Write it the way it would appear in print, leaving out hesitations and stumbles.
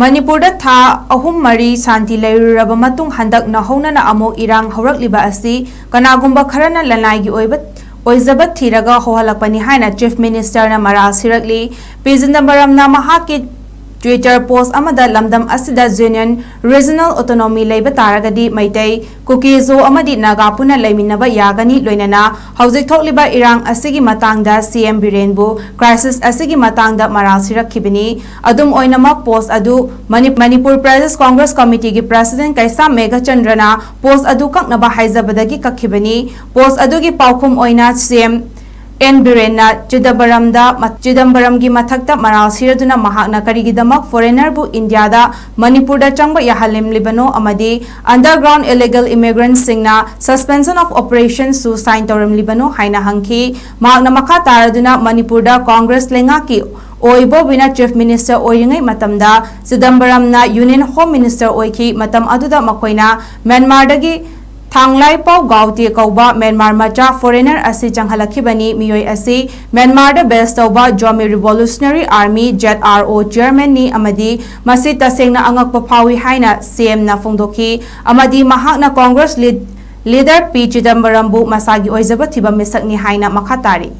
manipur da tha ahum mari santi leiruraba matung handak na hona na amok irang haurakliba asi kanagumba kharana lanai gi oizabat thiraga hohalakpani haina chief minister na maral sirakli 𝗞𝗔𝗡𝗔 na mahaki Twitter post amada lamdam asida union regional autonomy leiba taragadi maitai kukizo amadi naga puna leiminaba yagani loinana hauzik thokliba irang asigi matangda CM biren bu crisis asigi matangda maral sirakkhibini adum oinamak post adu manipur pradesh congress committee gi president kaisa 𝗞𝗔𝗡𝗔 na post adu kaknaba haizabadagi kakhibani post adu gi paukhum oina CM biren na 𝗔𝗡𝗔𝗡𝗔 gi mathakta maral siraduna mahakna karigidamak foreigner bu India da manipur da changba yahalim libano amadi underground illegal immigrants singna suspension of operations su sign torim libano haina hangki mahakna makha taraduna manipur da congress lenga ki oibo bina chief minister oiringai matamda 𝗔𝗡𝗔 na union home minister oiki matam aduda makoina Myanmar dagi Thanglai pau gauti kauba Myanmar macha foreigner asi changhalakibani miyoi asi Myanmar da best tauba Jomi Revolutionary Army ZRO chairman ni amadi masi tasengna angakpa phawi haina CM na phongdoki amadi mahakna congress leader 𝗞𝗔𝗡𝗔 bu masagi oizaba thiba misakni haina makhatari